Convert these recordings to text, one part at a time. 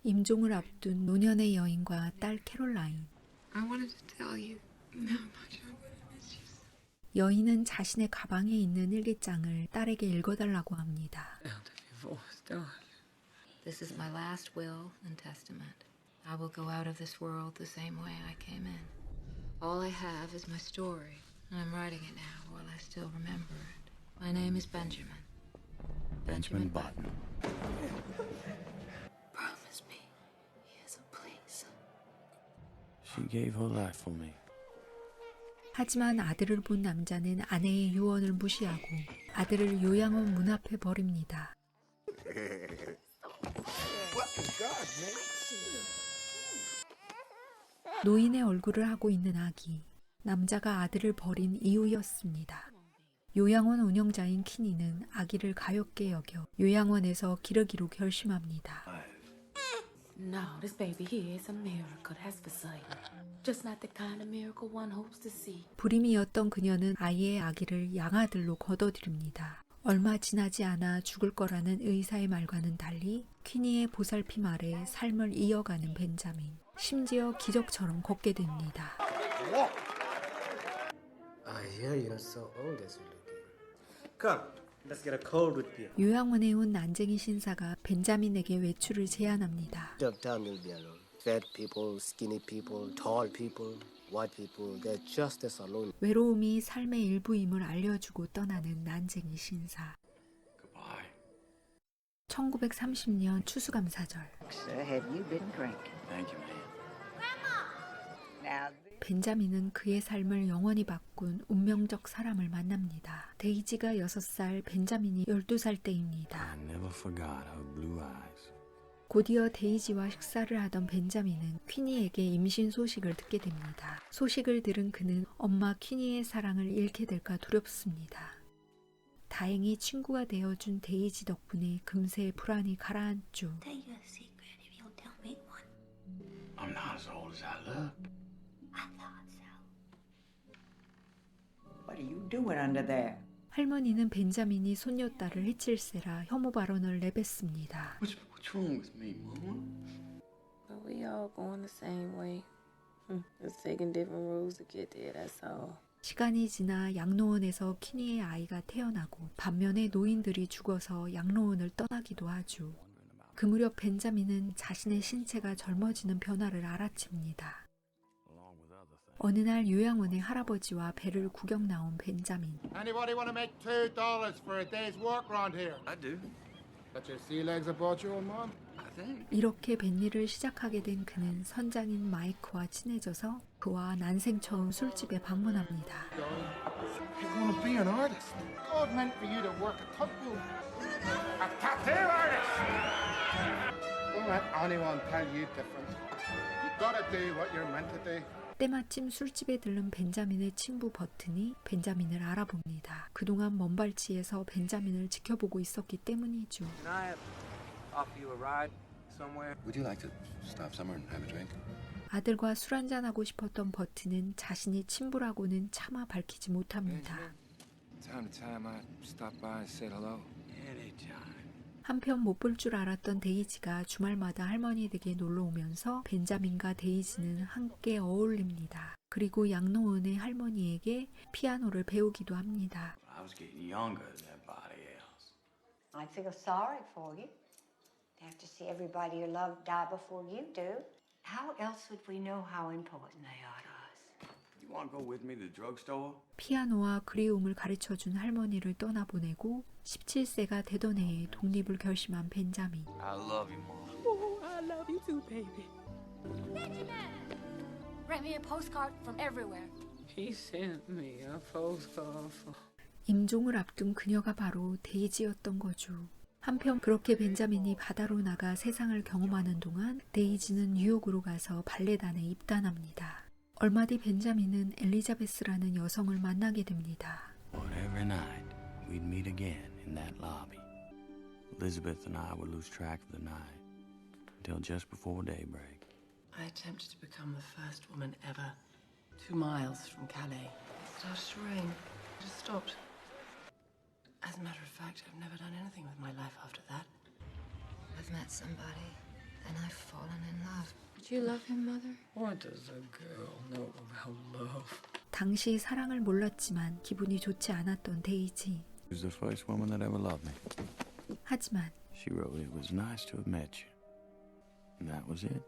임종을 앞둔 노년의 여인과 딸 캐롤라인. I wanted to tell you how much I'm gonna miss you. 여인은 자신의 가방에 있는 일기장을 딸에게 읽어달라고 합니다. This is my last will and testament. I will go out of this world the same way I came in. All I have is my story, and I'm writing it now while I still remember it. My name is Benjamin. Benjamin Button. Promise me he has a place. She gave her life for me. 하지만 아들을 본 남자는 아내의 유언을 무시하고 아들을 요양원 문 앞에 버립니다. 노인의 얼굴을 하고 있는 아기, 남자가 아들을 버린 이유였습니다. 요양원 운영자인 키니는 아기를 가엾게 여겨 요양원에서 기르기로 결심합니다. No, this baby here is a miracle, that's for certain. Just not the kind of miracle one hopes to see. 불임이었던 그녀는 아이의 아기를 양아들로 거둬들입니다. 얼마 지나지 않아 죽을 거라는 의사의 말과는 달리 퀴니의 보살핌 아래 삶을 이어가는 벤자민. 심지어 기적처럼 걷게 됩니다. I hear you're so old as you're looking. Come, let's get a cold with beer. 요양원에 온 난쟁이 신사가 벤자민에게 외출을 제안합니다. Downtown you'll be alone. Fat people, skinny people, tall people, white people, they're just as alone. 외로움이 삶의 일부임을 알려주고 떠나는 난쟁이 신사. Goodbye. 1930년 추수감사절. Sir, have you been drinking? Thank you, ma'am. Now, 벤자민은 그의 삶을 영원히 바꾼 운명적 사람을 만납니다. 데이지가 6살, 벤자민이 12살 때입니다. I never forgot her blue eyes. 곧이어 데이지와 식사를 하던 벤자민은 퀴니에게 임신 소식을 듣게 됩니다. 소식을 들은 그는 엄마 퀴니의 사랑을 잃게 될까 두렵습니다. 다행히 친구가 되어준 데이지 덕분에 금세 불안이 가라앉죠. Tell you a secret if you'll tell me one. I'm not as old as I look. I thought so. what are you doing under there? 할머니는 벤자민이 손녀딸을 해칠세라 혐오 발언을 내뱉습니다. What's wrong with me, Mama? But we all going the same way. Just taking different roads to get there, that's all. 시간이 지나 양로원에서 키니의 아이가 태어나고 반면에 노인들이 죽어서 양로원을 떠나기도 하죠. 그 무렵 벤자민은 자신의 신체가 젊어지는 변화를 알아챕니다. 어느 날 요양원의 할아버지와 배를 구경 나온 벤자민. Anybody want to make $2 for a day's work around here? I do. Got your sea legs about you, old man? I think. 이렇게 뱃일을 시작하게 된 그는 선장인 마이크와 친해져서 그와 난생 처음 술집에 방문합니다. You want to be an artist? God meant for you to work a tugboat. A tattoo artist! Don't let anyone tell you different. You gotta do what you're meant to do. 때마침 술집에 들른 벤자민의 친부 버튼이 벤자민을 알아봅니다. 그동안 먼 발치에서 벤자민을 지켜보고 있었기 때문이죠. Can I offer you a ride somewhere? Would you like to stop somewhere and have a drink? 아들과 술 한잔하고 싶었던 버튼은 자신이 친부라고는 차마 밝히지 못합니다. Time to time I stop by and say hello. Anytime. 한편 못 볼 줄 알았던 데이지가 주말마다 할머니 댁에 놀러 오면서 벤자민과 데이지는 함께 어울립니다. 그리고 양로원의 할머니에게 피아노를 배우기도 합니다. I was getting younger than everybody else. I feel sorry for you. To have to see everybody you love die before you do. How else would we know how important they are to us? You want to go with me to the drugstore? 피아노와 그리움을 가르쳐준 할머니를 떠나보내고 17세가 되던 해에 독립을 결심한 벤자민. I love you, Mom. Oh, I love you too, baby. Write me a postcard from everywhere. He sent me a postcard for... 임종을 앞둔 그녀가 바로 데이지였던 거죠. 한편 그렇게 벤자민이 바다로 나가 세상을 경험하는 동안 데이지는 뉴욕으로 가서 발레단에 입단합니다. 얼마 뒤 벤자민은 엘리자베스라는 여성을 만나게 됩니다. But every night we'd meet again in that lobby. Elizabeth and I would lose track of the night until just before daybreak. I attempted to become the first woman ever 2 miles from Calais. It started to rain. It just stopped. As a matter of fact, I've never done anything with my life after that. I've met somebody and I've fallen in love. Did you love him, Mother? What does a girl know about love? 당시 사랑을 몰랐지만 기분이 좋지 않았던 데이지. She was the first woman that ever loved me. 하지만 She wrote, "It was nice to have met you." And that was it.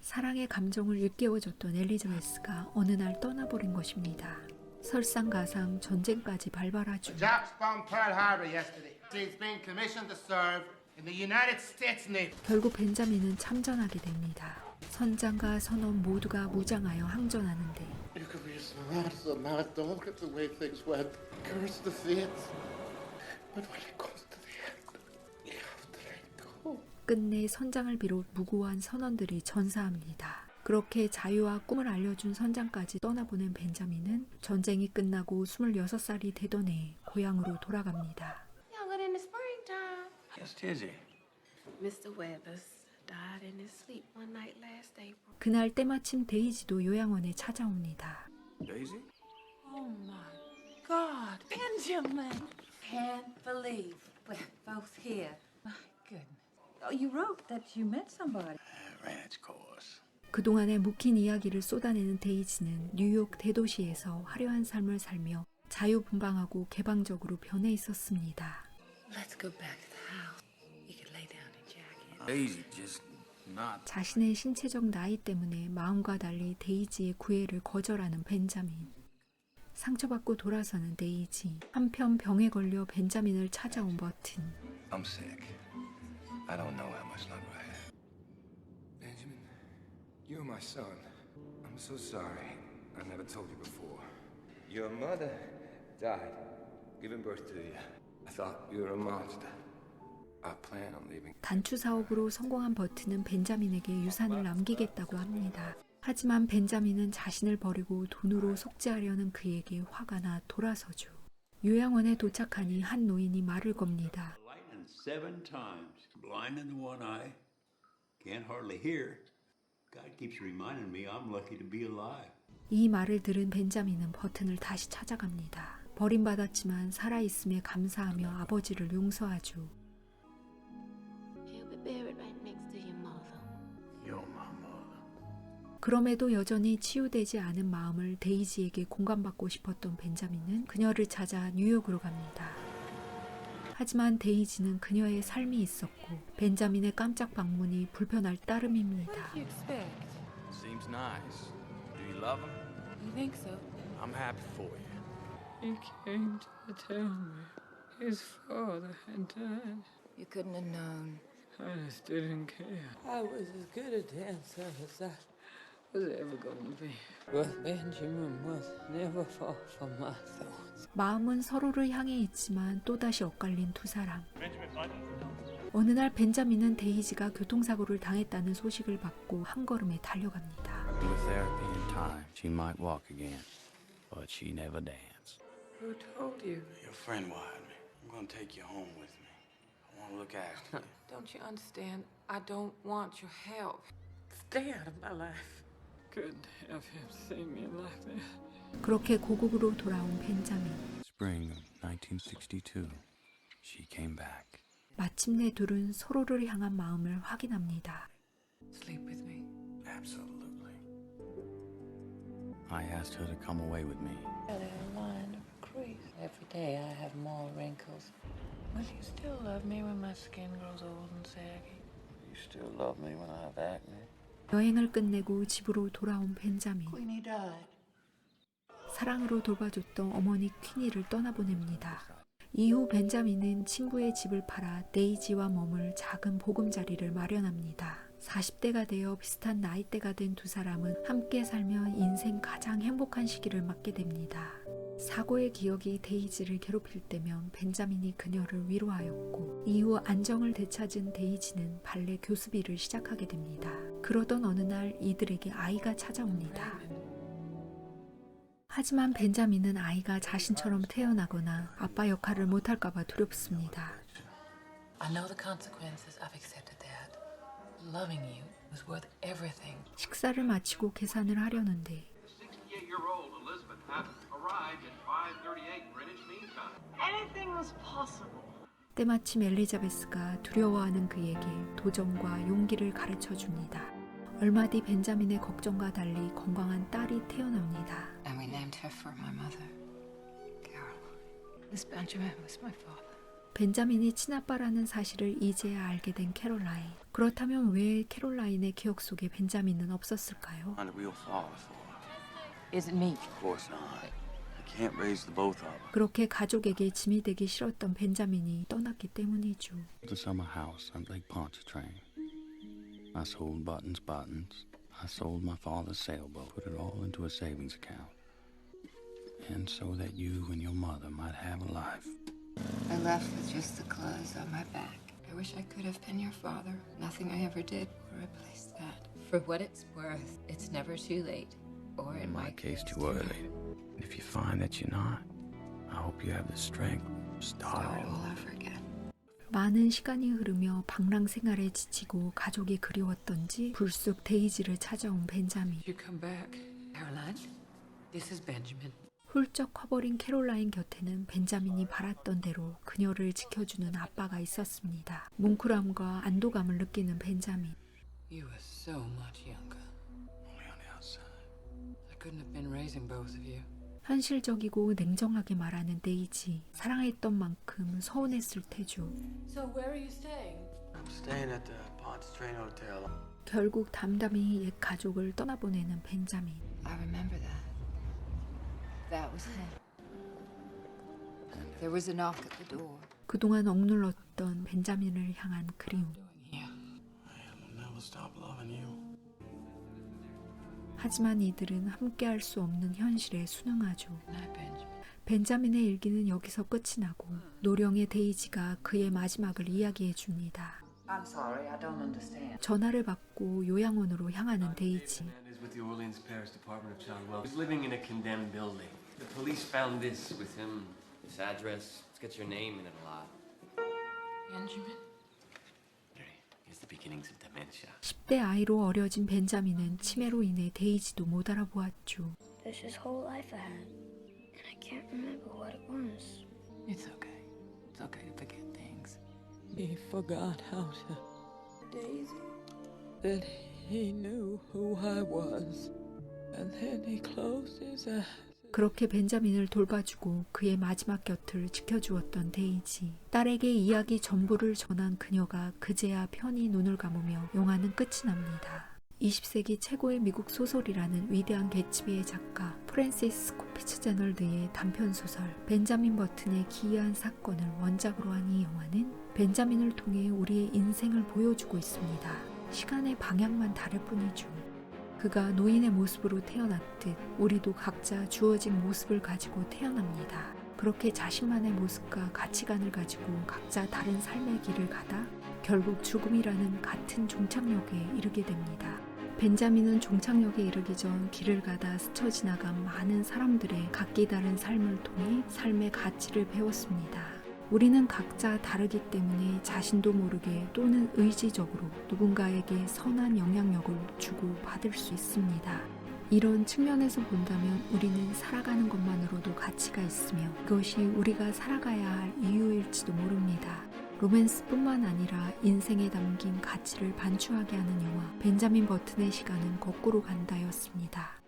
사랑의 감정을 일깨워줬던 엘리자베스가 어느 날 떠나버린 것입니다. 설상가상 전쟁까지 발발하죠. Japs bombed Pearl Harbor yesterday. He's been commissioned to serve in the United States Navy. 결국 벤자민은 참전하게 됩니다. 선장과 선원 모두가 무장하여 항전하는데 You could be so mad, don't get the way things went. Curse the fates. But when it comes to the end, you have to let go. 끝내 선장을 비롯 무고한 선원들이 전사합니다. 그렇게 자유와 꿈을 알려준 선장까지 떠나보낸 벤자민은 전쟁이 끝나고 26살이 되던 해 고향으로 돌아갑니다. Younger than the springtime. Yes, Tizzy. Mr. Weathers died in his sleep one night last April. 그날 때마침 데이지도 요양원에 찾아옵니다. Daisy? Oh my God, Benjamin! Can't believe we're both here. My goodness. Oh, you wrote that you met somebody. Ranch course. 그동안의 묵힌 이야기를 쏟아내는 데이지는 뉴욕 대도시에서 화려한 삶을 살며 자유분방하고 개방적으로 변해 있었습니다. Let's go back to the house. You could lay down a jacket. Daisy just not. 자신의 신체적 나이 때문에 마음과 달리 데이지의 구애를 거절하는 벤자민. 상처받고 돌아서는 데이지. 한편 병에 걸려 벤자민을 찾아온 버튼. I'm sick. I don't know how much longer I have. Benjamin, you're my son. I'm so sorry. I never told you before. Your mother died, giving birth to you. I thought you were a monster. I plan on leaving. 단추 사업으로 성공한 버튼은 벤자민에게 유산을 남기겠다고 합니다. 하지만 벤자민은 자신을 버리고 돈으로 속죄하려는 그에게 화가 나 돌아서죠. 요양원에 도착하니 한 노인이 말을 겁니다. Lightning 7 times, blind in the one eye, can't hardly hear. God keeps reminding me I'm lucky to be alive. 이 말을 들은 벤자민은 버튼을 다시 찾아갑니다. 버림받았지만 살아있음에 감사하며 아버지를 용서하죠. He'll be buried right next to your mother. You're my mother. 그럼에도 여전히 치유되지 않은 마음을 데이지에게 공감받고 싶었던 벤자민은 그녀를 찾아 뉴욕으로 갑니다. 하지만 데이지는 그녀의 삶이 있었고 벤자민의 깜짝 방문이 불편할 따름입니다. What do you expect? Seems nice. Do you love him? You think so? I'm happy for you. He came to tell me his father had died. You couldn't have known. I just didn't care. I was as good a dancer as I was ever going to be. But Benjamin was never far from my thoughts. 마음은 서로를 향해 있지만 또다시 엇갈린 두 사람. 어느 날 벤자민은 데이지가 교통사고를 당했다는 소식을 받고 한 걸음에 달려갑니다. With therapy and time, she might walk again, but she never danced. Who told you? Your friend wired me. I'm gonna take you home with me. I want to look after you. Don't you understand? I don't want your help. Stay out of my life. Couldn't have him see me like that. 그렇게 고국으로 돌아온 벤자민. Spring of 1962, she came back. 마침내 둘은 서로를 향한 마음을 확인합니다. Sleep with me. Absolutely. I asked her to come away with me. Line of crease. Every day I have more wrinkles. Will you still love me when my skin grows old and saggy? You still love me when I have acne? 여행을 끝내고 집으로 돌아온 벤자민. Queenie died. 사랑으로 돌봐줬던 어머니 퀸이를 떠나보냅니다. 이후 벤자민은 친구의 집을 팔아 데이지와 머물 작은 보금자리를 마련합니다. 40대가 되어 비슷한 나이대가 된 두 사람은 함께 살며 인생 가장 행복한 시기를 맞게 됩니다. 사고의 기억이 데이지를 괴롭힐 때면 벤자민이 그녀를 위로하였고 이후 안정을 되찾은 데이지는 발레 교습일을 시작하게 됩니다. 그러던 어느 날 이들에게 아이가 찾아옵니다. 하지만 벤자민은 아이가 자신처럼 태어나거나 아빠 역할을 못할까봐 두렵습니다. I know the consequences. I've accepted that. Loving you was worth everything. 식사를 마치고 계산을 하려는데 68-year-old Elizabeth hadn't arrived in 5:38 Greenwich Mean Time. Anything was possible. 때마침 엘리자베스가 두려워하는 그에게 도전과 용기를 가르쳐 줍니다. 얼마 뒤 벤자민의 걱정과 달리 건강한 딸이 태어납니다. And we named her for my mother, Carol. This Benjamin was my father. 벤자민이 친아빠라는 사실을 이제야 알게 된 캐롤라인. 그렇다면 왜 캐롤라인의 기억 속에 벤자민은 없었을까요? Find a real father for her. Is it me? Of course not. I can't raise the both of them. 그렇게 가족에게 짐이 되기 싫었던 벤자민이 떠났기 때문이죠. The summer house on Lake Pontchartrain. I sold buttons. I sold my father's sailboat. Put it all into a savings account. And so that you and your mother might have a life. I left with just the clothes on my back. I wish I could have been your father. Nothing I ever did will replace that. For what it's worth, it's never too late. Or in my case, too early. And if you find that you're not, I hope you have the strength to start all over again. 많은 시간이 흐르며 방랑 생활에 지치고 가족이 그리웠던지 불쑥 데이지를 찾아온 벤자민. You come back, Caroline. This is Benjamin. 훌쩍 커버린 캐롤라인 곁에는 벤자민이 바랐던 대로 그녀를 지켜주는 아빠가 있었습니다. 뭉클함과 안도감을 느끼는 벤자민. You were so much younger. Only on the outside. I couldn't have been raising both of you. 현실적이고 냉정하게 말하는 데이지. 사랑했던 만큼 서운했을 테죠. So where are you staying? I'm staying at the Pontchartrain Hotel. 결국 담담히 옛 가족을 떠나보내는 벤자민. I remember that. That was him. There was a knock at the door. 그동안 억눌렀던 벤자민을 향한 그리움. I will never stop loving you. 하지만 이들은 함께할 수 없는 현실에 순응하죠. Not Benjamin. 벤자민의 일기는 여기서 끝이 나고 노령의 데이지가 그의 마지막을 이야기해 줍니다. I'm sorry, I don't understand. 전화를 받고 요양원으로 향하는 데이지. is with the Orleans Parish Department of Child Welfare. He's living in a condemned building. The police found this with him. This address, it's got your name in it a lot. Benjamin? Here's the beginnings of dementia. 10대 아이로 어려진 벤자민은 치매로 인해 데이지도 못 알아보았죠. There's his whole life ahead, and I can't remember what it was. It's okay. It's okay to forget things. He forgot how to. Daisy? That he knew who I was. And then he closed his eyes. 그렇게 벤자민을 돌봐주고 그의 마지막 곁을 지켜주었던 데이지. 딸에게 이야기 전부를 전한 그녀가 그제야 편히 눈을 감으며 영화는 끝이 납니다. 20세기 최고의 미국 소설이라는 위대한 개츠비의 작가 프랜시스 코피츠 제널드의 단편소설 벤자민 버튼의 기이한 사건을 원작으로 한 이 영화는 벤자민을 통해 우리의 인생을 보여주고 있습니다. 시간의 방향만 다를 뿐이죠. 그가 노인의 모습으로 태어났듯 우리도 각자 주어진 모습을 가지고 태어납니다. 그렇게 자신만의 모습과 가치관을 가지고 각자 다른 삶의 길을 가다 결국 죽음이라는 같은 종착역에 이르게 됩니다. 벤자민은 종착역에 이르기 전 길을 가다 스쳐 지나간 많은 사람들의 각기 다른 삶을 통해 삶의 가치를 배웠습니다. 우리는 각자 다르기 때문에 자신도 모르게 또는 의지적으로 누군가에게 선한 영향력을 주고 받을 수 있습니다. 이런 측면에서 본다면 우리는 살아가는 것만으로도 가치가 있으며 그것이 우리가 살아가야 할 이유일지도 모릅니다. 로맨스뿐만 아니라 인생에 담긴 가치를 반추하게 하는 영화 벤자민 버튼의 시간은 거꾸로 간다였습니다.